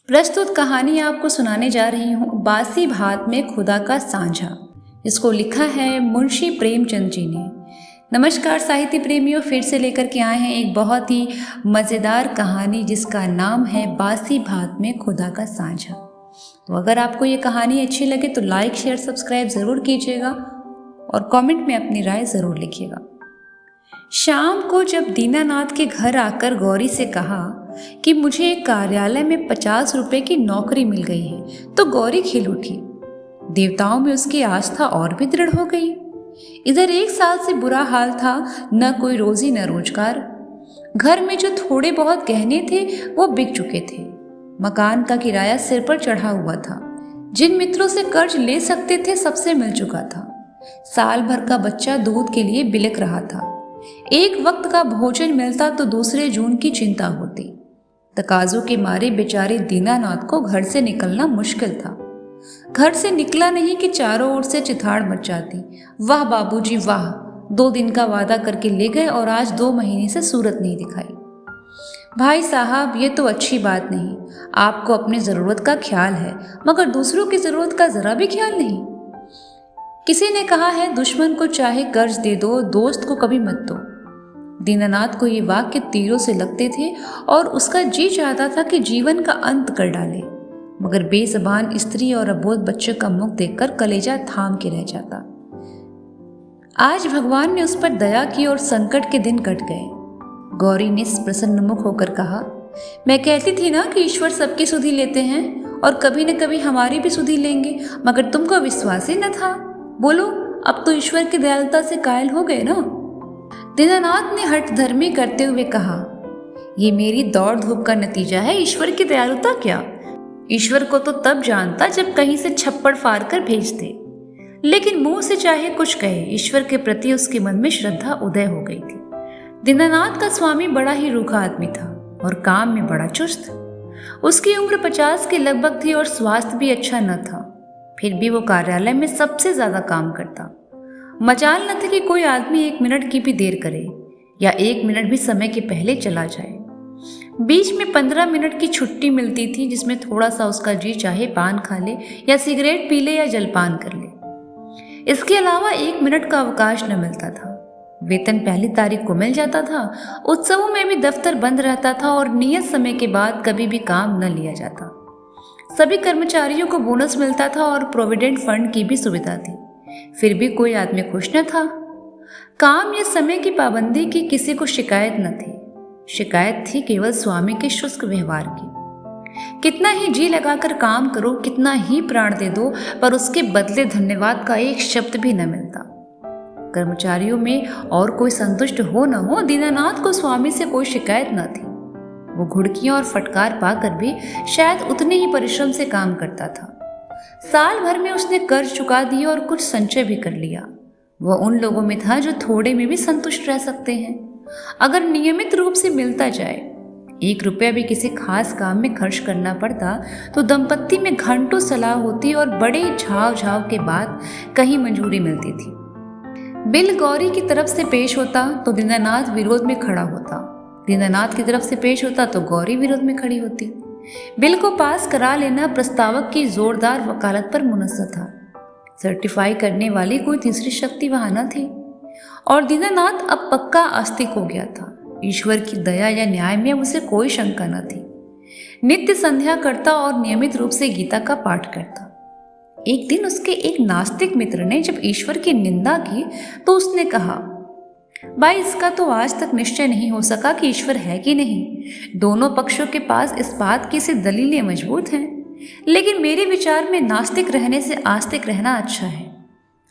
प्रस्तुत कहानी आपको सुनाने जा रही हूँ बासी भात में खुदा का सांझा। इसको लिखा है मुंशी प्रेमचंद जी ने। नमस्कार साहित्य प्रेमियों, फिर से लेकर के आए हैं एक बहुत ही मज़ेदार कहानी जिसका नाम है बासी भात में खुदा का सांझा। तो अगर आपको ये कहानी अच्छी लगे तो लाइक शेयर सब्सक्राइब ज़रूर कीजिएगा और कमेंट में अपनी राय ज़रूर लिखिएगा। शाम को जब दीनानाथ के घर आकर गौरी से कहा कि मुझे एक कार्यालय में 50 रुपए की नौकरी मिल गई है तो गौरी खिल उठी। देवताओं में उसकी आस्था और भी दृढ़ हो गई। इधर 1 साल से बुरा हाल था, न कोई रोजी न रोजगार। घर में जो थोड़े बहुत गहने थे वो बिक चुके थे। मकान का किराया सिर पर चढ़ा हुआ था। जिन मित्रों से कर्ज ले सकते थे सबसे मिल चुका था। साल भर का बच्चा दूध के लिए बिलक रहा था। एक वक्त का भोजन मिलता तो दूसरे जून की चिंता होती। तकाजों के मारे बेचारे दीनानाथ को घर से निकलना मुश्किल था। घर से निकला नहीं कि चारों ओर से चिथाड़ मच जाती। वाह बाबूजी वाह, 2 दिन का वादा करके ले गए और आज 2 महीने से सूरत नहीं दिखाई। भाई साहब, ये तो अच्छी बात नहीं। आपको अपनी जरूरत का ख्याल है मगर दूसरों की जरूरत का जरा भी ख्याल नहीं। किसी ने कहा है दुश्मन को चाहे कर्ज दे दो, दोस्त को कभी मत दो। दीनानाथ को ये वाक्य तीरों से लगते थे और उसका जी चाहता था कि जीवन का अंत कर डाले, मगर बेज़बान स्त्री और अबोध बच्चे का मुख देखकर कलेजा थाम के रह जाता। आज भगवान ने उस पर दया की और संकट के दिन कट गए। गौरी ने प्रसन्न मुख होकर कहा, मैं कहती थी ना कि ईश्वर सबकी सुधि लेते हैं और कभी न कभी हमारी भी सुधि लेंगे, मगर तुमको विश्वास ही न था। बोलो, अब तो ईश्वर की दयालुता से कायल हो गए ना। दीनानाथ ने हठधर्मी करते हुए कहा, ये मेरी दौड़ धूप का नतीजा है, ईश्वर की दयालुता क्या। ईश्वर को तो तब जानता जब कहीं से छप्पड़ फाड़ कर भेज दे। लेकिन मुंह से चाहे कुछ कहे, ईश्वर के प्रति उसके मन में श्रद्धा उदय हो गई थी। दीनानाथ का स्वामी बड़ा ही रूखा आदमी था और काम में बड़ा चुस्त। उसकी उम्र 50 के लगभग थी और स्वास्थ्य भी अच्छा न था। फिर भी वो कार्यालय में सबसे ज्यादा काम करता। मजाल न थी कि कोई आदमी 1 मिनट की भी देर करे या 1 मिनट भी समय के पहले चला जाए। बीच में 15 मिनट की छुट्टी मिलती थी जिसमें थोड़ा सा उसका जी चाहे पान खा ले या सिगरेट पी ले या जलपान कर ले। इसके अलावा 1 मिनट का अवकाश न मिलता था। वेतन पहली तारीख को मिल जाता था। उत्सवों में भी दफ्तर बंद रहता था और नियत समय के बाद कभी भी काम न लिया जाता। सभी कर्मचारियों को बोनस मिलता था और प्रोविडेंट फंड की भी सुविधा थी। फिर भी कोई आदमी खुश न था। काम या समय की पाबंदी की किसी को शिकायत न थी। शिकायत थी केवल स्वामी के शुष्क व्यवहार की। कितना ही जी लगाकर काम करो, कितना ही प्राण दे दो, पर उसके बदले धन्यवाद का एक शब्द भी न मिलता। कर्मचारियों में और कोई संतुष्ट हो न हो, दीनानाथ को स्वामी से कोई शिकायत न थी। वो घुड़कियां और फटकार पाकर भी शायद उतने ही परिश्रम से काम करता था। साल भर में उसने कर्ज चुका दिए और कुछ संचय भी कर लिया। वह उन लोगों में था जो थोड़े में भी संतुष्ट रह सकते हैं। अगर नियमित रूप से मिलता जाए, 1 रुपया भी किसी खास काम में खर्च करना पड़ता तो दंपत्ति में घंटों सलाह होती और बड़े झाव झाव के बाद कहीं मंजूरी मिलती थी। बिल गौरी की तरफ से पेश होता तो दीनानाथ विरोध में खड़ा होता। दीनानाथ की तरफ से पेश होता तो गौरी विरोध में खड़ी होती। बिल को पास करा लेना प्रस्तावक की जोरदार वकालत पर मुनस्सर था। सर्टिफाई करने वाली कोई तीसरी शक्ति वहां न थी और दीनानाथ अब पक्का आस्तिक हो गया था। ईश्वर की दया या न्याय में उसे कोई शंका न थी। नित्य संध्या करता और नियमित रूप से गीता का पाठ करता। एक दिन उसके एक नास्तिक मित्र ने जब ईश्वर की निंदा की तो उसने कहा, भाई, इसका तो आज तक निश्चय नहीं हो सका कि ईश्वर है कि नहीं। दोनों पक्षों के पास इस बात की से दलीलें मजबूत हैं, लेकिन मेरे विचार में नास्तिक रहने से आस्तिक रहना अच्छा है।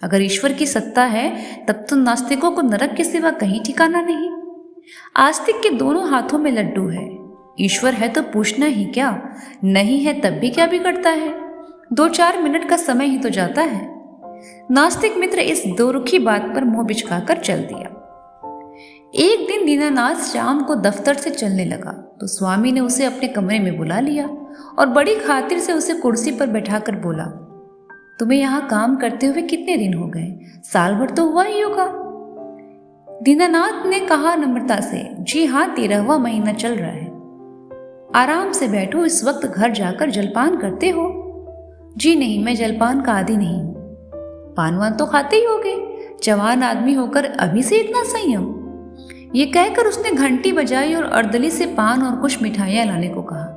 अगर ईश्वर की सत्ता है तब तो नास्तिकों को नरक के सिवा कहीं ठिकाना नहीं। आस्तिक के दोनों हाथों में लड्डू है। ईश्वर है तो पूछना ही क्या, नहीं है तब भी क्या बिगड़ता है। 2-4 मिनट का समय ही तो जाता है। नास्तिक मित्र इस दोरुखी बात पर मुंह बिचकाकर चल दिया। एक दिन दीनानाथ शाम को दफ्तर से चलने लगा तो स्वामी ने उसे अपने कमरे में बुला लिया और बड़ी खातिर से उसे कुर्सी पर बैठाकर बोला, तुम्हें यहाँ काम करते हुए कितने दिन हो गए? साल भर तो हुआ ही होगा। दीनानाथ ने कहा नम्रता से, जी हाँ, 13वां महीना चल रहा है। आराम से बैठो, इस वक्त घर जाकर जलपान करते हो। जी नहीं, मैं जलपान का आदी नहीं हूँ। पान वान तो खाते ही होगे, जवान आदमी होकर अभी से इतना संयम। ये कहकर उसने घंटी बजाई और अर्दली से पान और कुछ मिठाइयाँ लाने को कहा।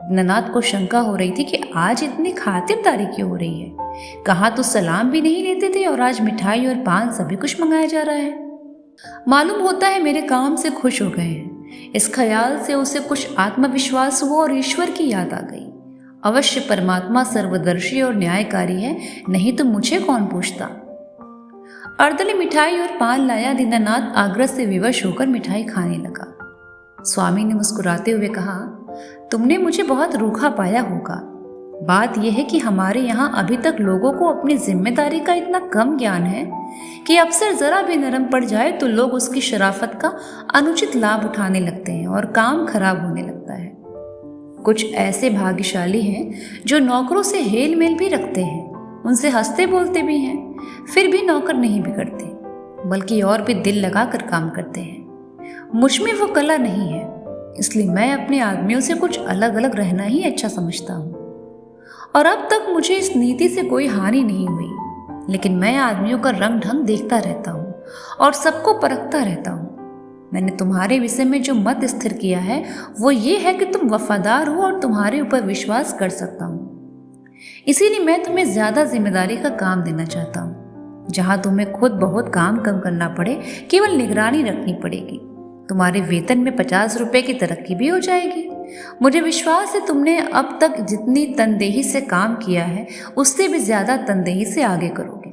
दीनानाथ को शंका हो रही थी कि आज इतनी खातिरदारी क्यों हो रही है। कहाँ तो सलाम भी नहीं लेते थे और आज मिठाई और पान सभी कुछ मंगाया जा रहा है। मालूम होता है मेरे काम से खुश हो गए हैं। इस ख्याल से उसे कुछ आत्मविश्वास हुआ और ईश्वर की याद आ गई। अवश्य परमात्मा सर्वदर्शी और न्यायकारी है, नहीं तो मुझे कौन पूछता। अर्दली मिठाई और पान लाया। दीनानाथ आग्रह से विवश होकर मिठाई खाने लगा। स्वामी ने मुस्कुराते हुए कहा, तुमने मुझे बहुत रूखा पाया होगा। बात यह है कि हमारे यहाँ अभी तक लोगों को अपनी जिम्मेदारी का इतना कम ज्ञान है कि अफसर जरा भी नरम पड़ जाए तो लोग उसकी शराफत का अनुचित लाभ उठाने लगते हैं और काम खराब होने लगता है। कुछ ऐसे भाग्यशाली हैं जो नौकरों से हेल मेल भी रखते हैं, उनसे हंसते बोलते भी हैं, फिर भी नौकर नहीं बिगड़ते, बल्कि और भी दिल लगाकर काम करते हैं। मुझ में वो कला नहीं है, इसलिए मैं अपने आदमियों से कुछ अलग अलग रहना ही अच्छा समझता हूँ। और अब तक मुझे इस नीति से कोई हानि नहीं हुई, लेकिन मैं आदमियों का रंग ढंग देखता रहता हूँ और सबको परखता रहता हूँ। मैंने तुम्हारे विषय में जो मत स्थिर किया है वो ये है कि तुम वफादार हो और तुम्हारे ऊपर विश्वास कर सकता हूँ। इसीलिए मैं तुम्हें ज्यादा जिम्मेदारी का काम देना चाहता हूँ, जहाँ तुम्हें खुद बहुत काम कम करना पड़े, केवल निगरानी रखनी पड़ेगी। तुम्हारे वेतन में 50 रुपए की तरक्की भी हो जाएगी। मुझे विश्वास है तुमने अब तक जितनी तनदेही से काम किया है उससे भी ज्यादा तनदेही से आगे करोगे।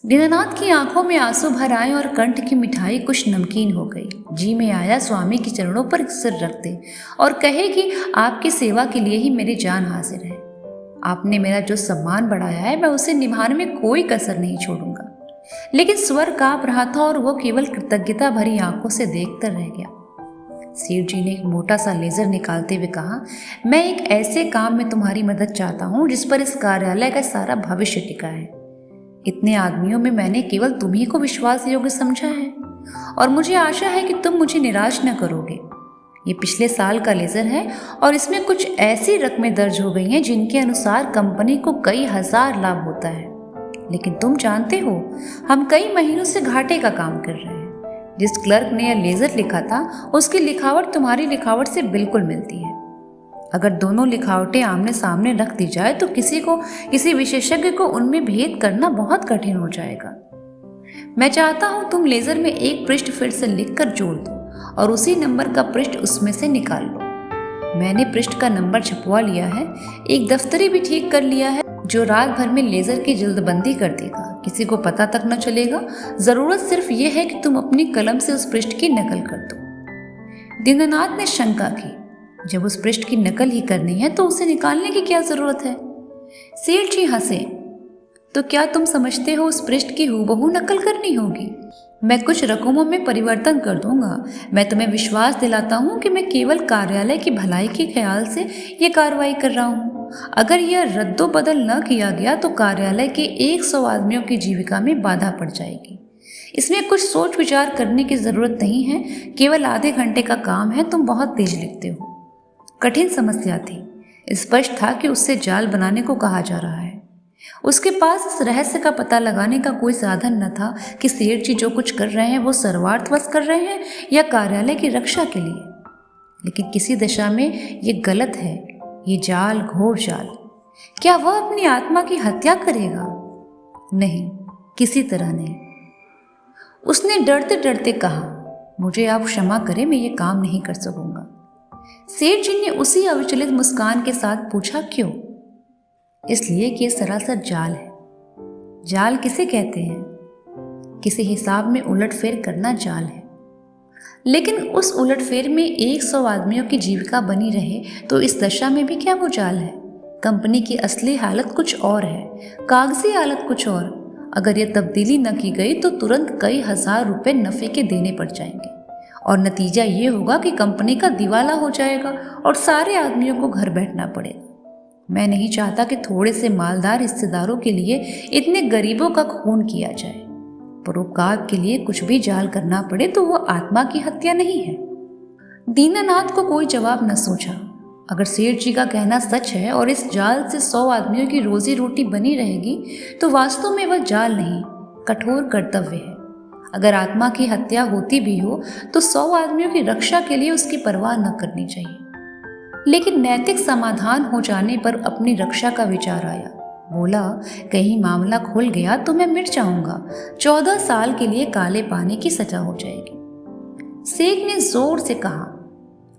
दीनानाथ की आंखों में आंसू भर आए और कंठ की मिठाई कुछ नमकीन हो गई। जी में आया स्वामी के चरणों पर सिर रख दे और कहे कि आपकी सेवा के लिए ही मेरी जान हाजिर है। आपने मेरा जो सम्मान बढ़ाया है मैं उसे निभाने में कोई कसर नहीं छोड़ूंगा। लेकिन स्वर कांप रहा था और वो केवल कृतज्ञता भरी आंखों से देखकर रह गया। सेठ जी ने एक मोटा सा लेजर निकालते हुए कहा, मैं एक ऐसे काम में तुम्हारी मदद चाहता हूँ जिस पर इस कार्यालय का सारा भविष्य टिका है। इतने आदमियों में मैंने केवल तुम्ही को विश्वास योग्य समझा है और मुझे आशा है कि तुम मुझे निराश न करोगे। ये पिछले साल का लेजर है और इसमें कुछ ऐसी रकमें दर्ज हो गई हैं जिनके अनुसार कंपनी को कई हजार लाभ होता है। लेकिन तुम जानते हो हम कई महीनों से घाटे का काम कर रहे हैं। जिस क्लर्क ने यह लेजर लिखा था उसकी लिखावट तुम्हारी लिखावट से बिल्कुल मिलती है। अगर दोनों लिखावटें आमने सामने रख दी जाए तो किसी विशेषज्ञ को उनमें भेद करना बहुत कठिन हो जाएगा। मैं चाहता हूं तुम लेजर में एक पृष्ठ फिर से लिखकर जोड़ दो और उसी नंबर का पृष्ठ उसमें से निकाल लो। मैंने पृष्ठ का नंबर छपवा लिया है, एक दफ्तरी भी ठीक कर लिया है जो रात भर में लेजर की जल्दबंदी कर देगा, किसी को पता तक न चलेगा। जरूरत सिर्फ यह है कि तुम अपनी कलम से उस पृष्ठ की नकल कर दो। दीनानाथ ने शंका की, जब उस पृष्ठ की नकल ही करनी है तो उसे निकालने की क्या जरूरत है? सेठ जी हंसे, तो क्या तुम समझते हो उस पृष्ठ की हूबहू नकल करनी होगी? मैं कुछ रकमों में परिवर्तन कर दूंगा। मैं तुम्हें विश्वास दिलाता हूँ कि मैं केवल कार्यालय की भलाई के ख्याल से ये कार्रवाई कर रहा हूँ। अगर यह रद्दो बदल न किया गया तो कार्यालय के 100 आदमियों की जीविका में बाधा पड़ जाएगी। इसमें कुछ सोच विचार करने की जरूरत नहीं है, केवल आधे घंटे का काम है। तुम बहुत तेज लिखते हो। कठिन समस्या थी। स्पष्ट था कि उससे जाल बनाने को कहा जा रहा है। उसके पास इस रहस्य का पता लगाने का कोई साधन न था कि सेठ जी जो कुछ कर रहे हैं वो सर्वार्थवश कर रहे हैं या कार्यालय की रक्षा के लिए। लेकिन किसी दिशा में ये गलत है, ये जाल घोर जाल। क्या वह अपनी आत्मा की हत्या करेगा? नहीं, किसी तरह नहीं। उसने डरते डरते कहा, मुझे आप क्षमा करें, मैं ये काम नहीं कर सकूंगा। सेठ जी ने उसी अविचलित मुस्कान के साथ पूछा, क्यों? इसलिए कि यह सरासर जाल है। जाल किसे कहते हैं? किसी हिसाब में उलटफेर करना जाल है। लेकिन उस उलटफेर में 100 आदमियों की जीविका बनी रहे तो इस दशा में भी क्या वो जाल है? कंपनी की असली हालत कुछ और है, कागजी हालत कुछ और। अगर यह तब्दीली न की गई तो तुरंत कई हजार रुपए नफे के देने पड़ जाएंगे और नतीजा ये होगा कि कंपनी का दिवाला हो जाएगा और सारे आदमियों को घर बैठना पड़ेगा। मैं नहीं चाहता कि थोड़े से मालदार हिस्सेदारों के लिए इतने गरीबों का खून किया जाए। परोपकार के लिए कुछ भी जाल करना पड़े तो वो आत्मा की हत्या नहीं है। दीनानाथ को कोई जवाब न सूझा। अगर सेठ जी का कहना सच है और इस जाल से 100 आदमियों की रोजी रोटी बनी रहेगी तो वास्तव में वह जाल नहीं, कठोर कर्तव्य है। अगर आत्मा की हत्या होती भी हो तो 100 आदमियों की रक्षा के लिए उसकी परवाह न करनी चाहिए। लेकिन नैतिक समाधान हो जाने पर अपनी रक्षा का विचार आया। बोला, कहीं मामला खुल गया तो मैं मिट जाऊंगा, 14 साल के लिए काले पानी की सजा हो जाएगी। शेख ने जोर से कहा,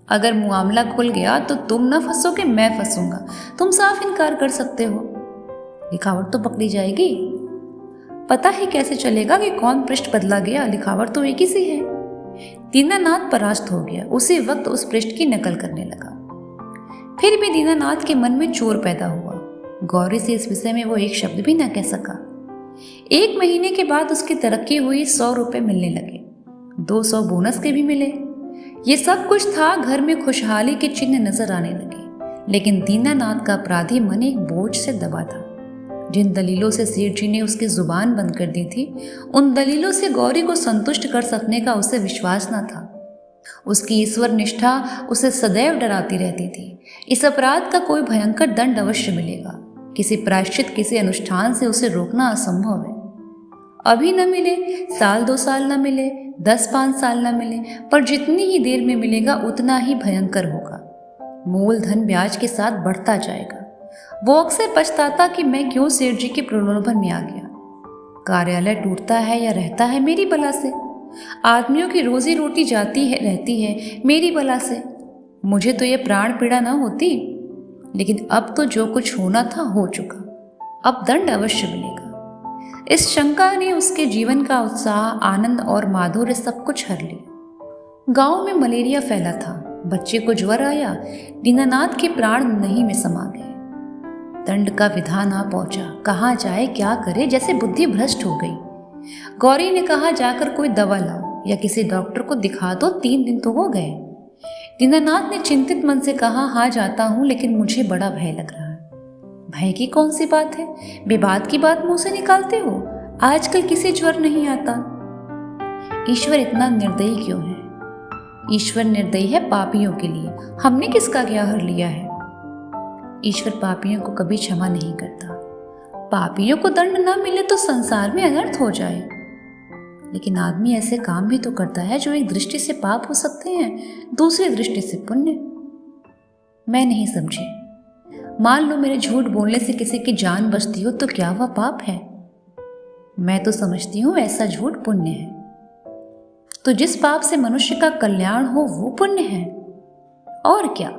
अगर मामला खुल गया तो तुम न फंसोगे, मैं फंसूंगा। तुम साफ इनकार कर सकते हो, लिखावट तो पकड़ी जाएगी। पता ही कैसे चलेगा कि कौन पृष्ठ बदला गया, लिखावट तो एक ही सी है। दीनानाथ परास्त हो गया, उसी वक्त उस पृष्ठ की नकल करने लगा। फिर भी दीनानाथ के मन में चोर पैदा हुआ। गौरी से इस विषय में वो एक शब्द भी न कह सका। 1 महीने के बाद उसकी तरक्की हुई, 100 रुपए मिलने लगे, 200 बोनस के भी मिले। ये सब कुछ था, घर में खुशहाली के चिन्ह नजर आने लगे। लेकिन दीनानाथ का अपराधी मन एक बोझ से दबा था। जिन दलीलों से सेठ जी ने उसकी जुबान बंद कर दी थी, उन दलीलों से गौरी को संतुष्ट कर सकने का उसे विश्वास न था। उसकी ईश्वर निष्ठा उसे सदैव डराती रहती थी। इस अपराध का कोई भयंकर दंड अवश्य मिलेगा। किसी प्रायश्चित, किसी अनुष्ठान से उसे रोकना असंभव है। अभी न मिले, 1-2 साल न मिले, 10-5 साल न मिले, पर जितनी ही देर में मिलेगा उतना ही भयंकर होगा। मूलधन ब्याज के साथ बढ़ता जाएगा। वो अक्सर पछताता कि मैं क्यों सेठ जी के प्रलोभन में आ गया। कार्यालय टूटता है या रहता है मेरी बला से। आदमियों की रोजी रोटी जाती है रहती है मेरी बला से। मुझे तो ये प्राण पीड़ा ना होती। लेकिन अब तो जो कुछ होना था हो चुका, अब दंड अवश्य मिलेगा। इस शंका ने उसके जीवन का उत्साह, आनंद और माधुर्य सब कुछ हर लिया। गांव में मलेरिया फैला था, बच्चे को ज्वर आया, दीनानाथ के प्राण नहीं में समा गए। दंड का विधान आ पहुंचा, कहाँ जाए क्या करे, जैसे बुद्धि भ्रष्ट हो गई। गौरी ने कहा, जाकर कोई दवा लाओ या किसी डॉक्टर को दिखा दो, 3 दिन तो हो गए। दीनानाथ ने चिंतित मन से कहा, हाँ जाता हूं, लेकिन मुझे बड़ा भय लग रहा है। भय की कौन सी बात है, विवाद की बात मुंह से निकालते हो। आजकल किसी ज्वर नहीं आता। ईश्वर इतना निर्दयी क्यों है? ईश्वर निर्दयी है पापियों के लिए। हमने किसका क्या हर लिया है? ईश्वर पापियों को कभी क्षमा नहीं करता। पापियों को दंड न मिले तो संसार में अनर्थ हो जाए। लेकिन आदमी ऐसे काम भी तो करता है जो एक दृष्टि से पाप हो सकते हैं, दूसरी दृष्टि से पुण्य। मैं नहीं समझी। मान लो मेरे झूठ बोलने से किसी की जान बचती हो तो क्या वह पाप है? मैं तो समझती हूं ऐसा झूठ पुण्य है। तो जिस पाप से मनुष्य का कल्याण हो वो पुण्य है, और क्या।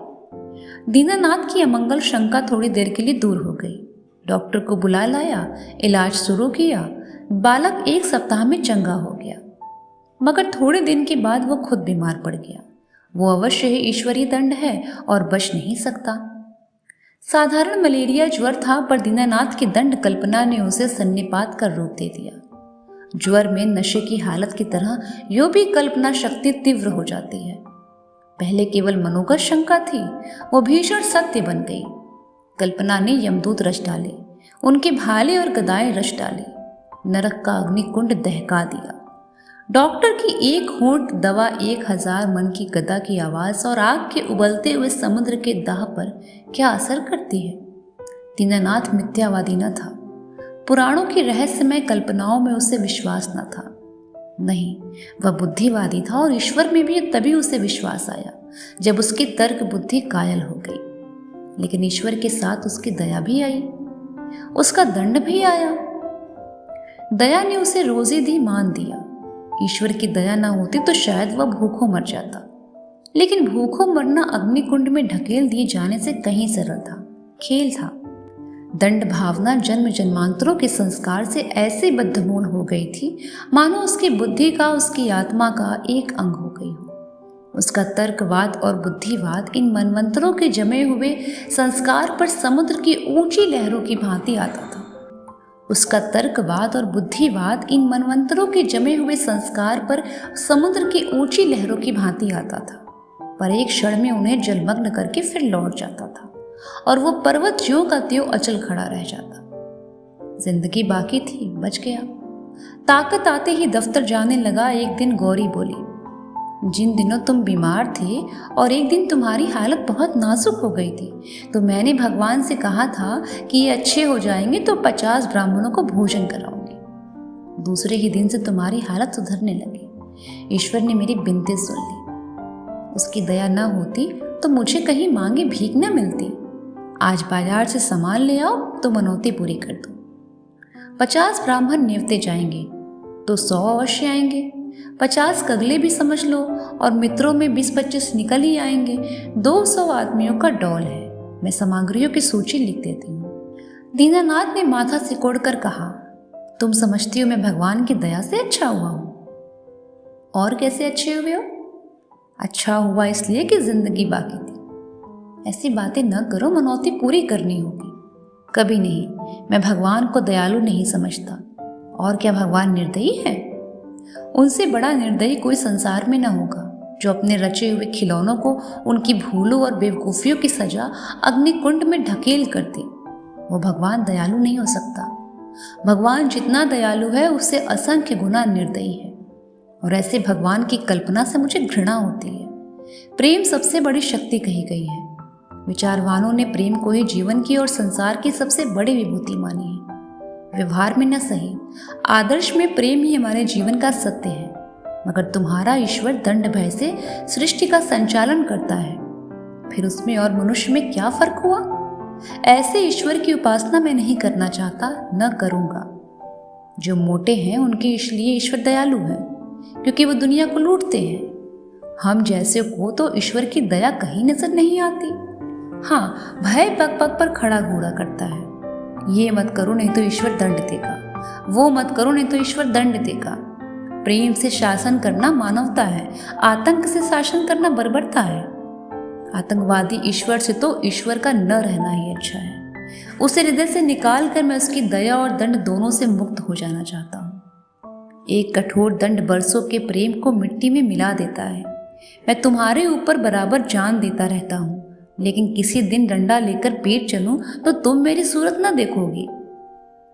दीनानाथ की अमंगल शंका थोड़ी देर के लिए दूर हो गई। डॉक्टर को बुला लाया, इलाज शुरू किया। बालक 1 सप्ताह में चंगा हो गया, मगर थोड़े दिन के बाद वो खुद बीमार पड़ गया। वो अवश्य ही ईश्वरीय दंड है और बच नहीं सकता। साधारण मलेरिया ज्वर था, पर दीनानाथ की दंड कल्पना ने उसे सन्निपात का रूप दे दिया। ज्वर में नशे की हालत की तरह यो भी कल्पना शक्ति तीव्र हो जाती है। पहले केवल मनोगत शंका थी, वो भीषण सत्य बन गई। कल्पना ने यमदूत रच डाले, उनके भाले और गदाएं रच डाली, नरक का अग्निकुंड दहका दिया। डॉक्टर की 1 होंठ दवा 1000 मन की गदा की आवाज और आग के उबलते हुए समुद्र के दाह पर क्या असर करती है? दीनानाथ मिथ्यावादी न था। पुराणों की रहस्यमय कल्पनाओं में उसे विश्वास न था। नहीं, वह बुद्धिवादी था, और ईश्वर में भी तभी उसे विश्वास आया जब उसकी तर्क बुद्धि कायल हो गई। लेकिन ईश्वर के साथ उसकी दया भी आई, उसका दंड भी आया। दया ने उसे रोजी दी, मान दिया। ईश्वर की दया ना होती तो शायद वह भूखों मर जाता। लेकिन भूखों मरना अग्निकुंड में ढकेल दिए जाने से कहीं सरल था, खेल था। दंड भावना जन्म जन्मांतरों के संस्कार से ऐसे बद्धमूल हो गई थी, मानो उसकी बुद्धि का, उसकी आत्मा का एक अंग हो गई हो। उसका तर्कवाद और बुद्धिवाद इन मनवंतरों के जमे हुए संस्कार पर समुद्र की ऊंची लहरों की भांति आता था। उसका तर्कवाद और बुद्धिवाद इन मनवंतरों के जमे हुए संस्कार पर समुद्र की ऊंची लहरों की भांति आता था, पर एक क्षण में उन्हें जलमग्न करके फिर लौट जाता था, और वो पर्वत ज्यों का त्यों अचल खड़ा रह जाता। जिंदगी बाकी थी, बच गया। ताकत आते ही दफ्तर जाने लगा। एक दिन गौरी बोली, जिन दिनों तुम बीमार थे और एक दिन तुम्हारी हालत बहुत नाजुक हो गई थी, तो मैंने भगवान से कहा था कि ये अच्छे हो जाएंगे तो 50 ब्राह्मणों को भोजन कराऊंगी। दूसरे ही दिन से तुम्हारी हालत सुधरने लगी। ईश्वर ने मेरी बिनती सुन ली। उसकी दया न होती तो मुझे कहीं मांगे भीख न मिलती। आज बाजार से सामान ले आओ तो मनौती पूरी कर दो। 50 ब्राह्मण नेवते जाएंगे तो 100 अवश्य आएंगे। 50 कगले भी समझ लो और मित्रों में 20-25 निकल ही आएंगे। 200 आदमियों का डौल है। मैं सामग्रियों की सूची लिख देती हूँ। दीनानाथ ने माथा सिकोड़कर कहा, तुम समझती हो मैं भगवान की दया से अच्छा हुआ हूँ? और कैसे अच्छे हुए हो? अच्छा हुआ इसलिए कि जिंदगी बाकी थी। ऐसी बातें न करो, मनौती पूरी करनी होगी। कभी नहीं, मैं भगवान को दयालु नहीं समझता। और क्या भगवान निर्दयी है? उनसे बड़ा निर्दयी कोई संसार में न होगा, जो अपने रचे हुए खिलौनों को उनकी भूलों और बेवकूफ़ियों की सजा अग्निकुंड में ढकेल कर दे। वो भगवान दयालु नहीं हो सकता। भगवान जितना दयालु है उससे असंख्य गुना निर्दयी है। और ऐसे भगवान की कल्पना से मुझे घृणा होती है। प्रेम सबसे बड़ी शक्ति कही गई है। विचारवानों ने प्रेम को ही जीवन की और संसार की सबसे बड़ी विभूति मानी है। व्यवहार में न सही, आदर्श में प्रेम ही हमारे जीवन का सत्य है। मगर तुम्हारा ईश्वर दंड भय से सृष्टि का संचालन करता है, फिर उसमें और मनुष्य में क्या फर्क हुआ? ऐसे ईश्वर की उपासना मैं नहीं करना चाहता, न करूंगा। जो मोटे हैं उनके इसलिए ईश्वर दयालु है, क्योंकि वो दुनिया को लूटते हैं। हम जैसे को तो ईश्वर की दया कहीं नजर नहीं आती। हाँ, भय पग पग पर खड़ा घोड़ा करता है। ये मत करो नहीं तो ईश्वर दंड देगा, वो मत करो नहीं तो ईश्वर दंड देगा। प्रेम से शासन करना मानवता है, आतंक से शासन करना बर्बरता है। आतंकवादी ईश्वर से तो ईश्वर का न रहना ही अच्छा है। उसे हृदय से निकाल कर मैं उसकी दया और दंड दोनों से मुक्त हो जाना चाहता हूँ। एक कठोर दंड बरसों के प्रेम को मिट्टी में मिला देता है। मैं तुम्हारे ऊपर बराबर जान देता रहता हूँ, लेकिन किसी दिन डंडा लेकर पेट चलूं तो तुम मेरी सूरत न देखोगी।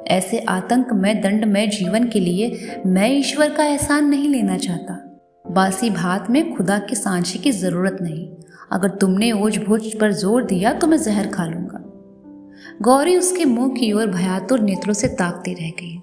ऐसे आतंकमय दंडमय जीवन के लिए मैं ईश्वर का एहसान नहीं लेना चाहता। बासी भात में खुदा के सांचे की जरूरत नहीं। अगर तुमने ओझ भोज पर जोर दिया तो मैं जहर खा लूंगा। गौरी उसके मुंह की ओर भयातुर नेत्रों से ताकती रह गई।